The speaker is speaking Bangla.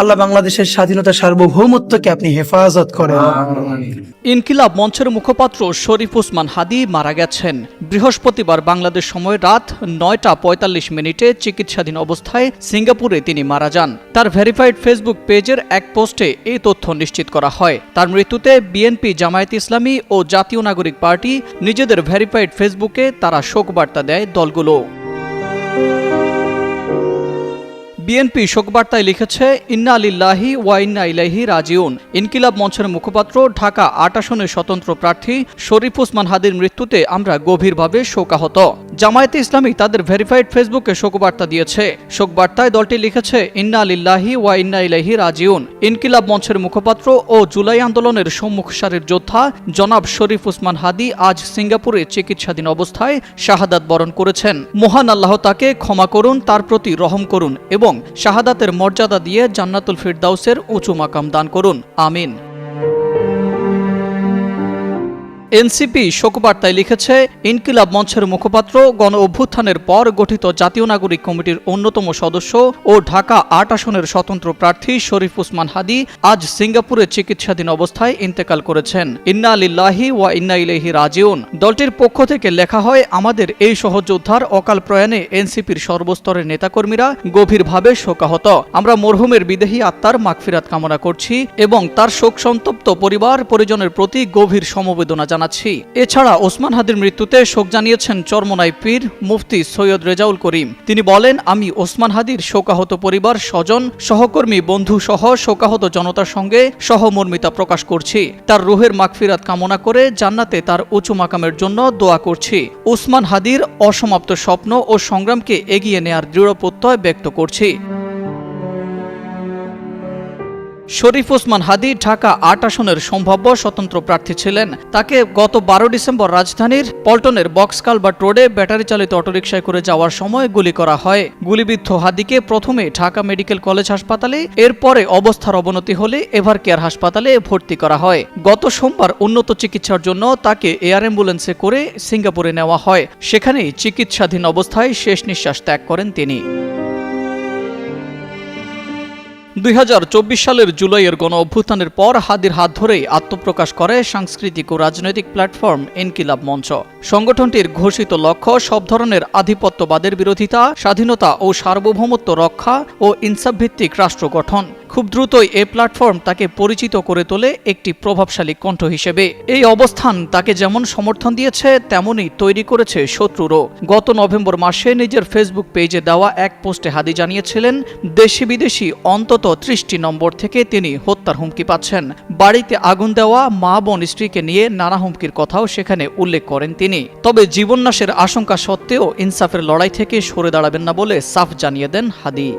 আল্লাহ বাংলাদেশের স্বাধীনতা সার্বভৌমত্বকে আপনি হেফাজত করেন। ইনকিলাব মঞ্চের মুখপাত্র শরীফ ওসমান হাদী মারা গেছেন। বৃহস্পতিবার বাংলাদেশ সময় রাত ৯টা ৪৫ চিকিৎসাধীন অবস্থায় সিঙ্গাপুরে তিনি মারা যান। তার ভেরিফাইড ফেসবুক পেজের এক পোস্টে এই তথ্য নিশ্চিত করা হয়। তার মৃত্যুতে বিএনপি, জামায়াতে ইসলামী ও জাতীয় নাগরিক পার্টি নিজেদের ভেরিফাইড ফেসবুকে তারা শোকবার্তা দেয় দলগুলো। বিএনপি শোকবার্তায় লিখেছে, ইন্না লিল্লাহি ওয়া ইন্না ইলাইহি রাজিউন। ইনকিলাব মঞ্চের মুখপাত্র, ঢাকা ৮ আসনের স্বতন্ত্র প্রার্থী শরীফ ওসমান হাদীর মৃত্যুতে আমরা গভীরভাবে শোকাহত। জামায়াতে ইসলামী তাদের ভেরিফাইড ফেসবুকে শোকবার্তা দিয়েছে। শোকবার্তায় দলটি লিখেছে, ইন্না লিল্লাহি ওয়া ইন্না ইলাইহি রাজিউন। ইনকিলাব মঞ্চের মুখপাত্র ও জুলাই আন্দোলনের সম্মুখ সারির যোদ্ধা জনাব শরীফ ওসমান হাদী আজ সিঙ্গাপুরে চিকিৎসাধীন অবস্থায় শাহাদাত বরণ করেছেন। মহান আল্লাহ তাকে ক্ষমা করুন, তার প্রতি রহম করুন এবং শাহাদাতের মর্যাদা দিয়ে জান্নাতুল ফিরদাউসের উঁচু মাকাম দান করুন, আমিন। এনসিপি শোকবার্তায় লিখেছে, ইনকিলাব মঞ্চের মুখপাত্র গণ অভ্যুত্থানের পর গঠিত জাতীয় নাগরিক কমিটির অন্যতম সদস্য ও ঢাকা ৮ আসনের স্বতন্ত্র প্রার্থী শরীফ ওসমান হাদী আজ সিঙ্গাপুরে চিকিৎসাধীন অবস্থায় ইন্তেকাল করেছেন। ইন্না লিল্লাহি ওয়া ইন্না ইলাইহি রাজিউন। দলটির পক্ষ থেকে লেখা হয়, আমাদের এই সহযোদ্ধার অকাল প্রয়াণে এনসিপির সর্বস্তরের নেতাকর্মীরা গভীরভাবে শোকাহত। আমরা মরহুমের বিদেহী আত্মার মাগফিরাত কামনা করছি এবং তার শোক সন্তপ্ত পরিবার পরিজনের প্রতি গভীর সমবেদনা জানাচ্ছি। এছাড়া ওসমান হাদীর মৃত্যুতে শোক জানিয়েছেন চরমোনাই পীর মুফতি সৈয়দ রেজাউল করিম। তিনি বলেন, আমি ওসমান হাদীর শোকাহত পরিবার, স্বজন, সহকর্মী, বন্ধু সহ শোকাহত জনতার সঙ্গে সহমর্মিতা প্রকাশ করছি। তার রুহের মাগফিরাত কামনা করে জান্নাতে তার উঁচু মাকামের জন্য দোয়া করছি। ওসমান হাদীর অসমাপ্ত স্বপ্ন ও সংগ্রামকে এগিয়ে নেয়ার দৃঢ় প্রত্যয় ব্যক্ত করছি। শরীফ ওসমান হাদী ঢাকা ৮ আসনের সম্ভাব্য স্বতন্ত্র প্রার্থী ছিলেন। তাকে গত ১২ ডিসেম্বর রাজধানীর পল্টনের বক্স কালভার্ট রোডে ব্যাটারি চালিত অটোরিকশায় করে যাওয়ার সময় গুলি করা হয়। গুলিবিদ্ধ হাদীকে প্রথমে ঢাকা মেডিকেল কলেজ হাসপাতালে, এরপরে অবস্থার অবনতি হলে এভার কেয়ার হাসপাতালে ভর্তি করা হয়। গত সোমবার উন্নত চিকিৎসার জন্য তাকে এয়ার অ্যাম্বুলেন্সে করে সিঙ্গাপুরে নেওয়া হয়। সেখানেই চিকিৎসাধীন অবস্থায় শেষ নিঃশ্বাস ত্যাগ করেন তিনি। ২০২৪ সালের জুলাইয়ের গণ অভ্যুত্থানের পর হাদীর হাত ধরেই আত্মপ্রকাশ করে সাংস্কৃতিক ও রাজনৈতিক প্ল্যাটফর্ম ইনকিলাব মঞ্চ। সংগঠনটির ঘোষিত লক্ষ্য সব ধরনের আধিপত্যবাদের বিরোধিতা, স্বাধীনতা ও সার্বভৌমত্ব রক্ষা ও ইনসাফভিত্তিক রাষ্ট্র গঠন। খুব দ্রুতই এই প্ল্যাটফর্ম তাকে পরিচিত করে তোলে একটি প্রভাবশালী কণ্ঠ হিসেবে। এই অবস্থান তাকে যেমন সমর্থন দিয়েছে, তেমনই তৈরি করেছে শত্রুরও। গত নভেম্বর মাসে নিজের ফেসবুক পেজে দেওয়া এক পোস্টে হাদী জানিয়েছিলেন, দেশি বিদেশি অন্তত ৩০টি নম্বর থেকে তিনি হত্যার হুমকি পাচ্ছেন। বাড়িতে আগুন দেওয়া, মা বোন স্ত্রীকে নিয়ে নানা হুমকির কথাও সেখানে উল্লেখ করেন তিনি। তবে জীবননাশের আশঙ্কা সত্ত্বেও ইনসাফের লড়াই থেকে সরে দাঁড়াবেন না বলে সাফ জানিয়ে দেন হাদী।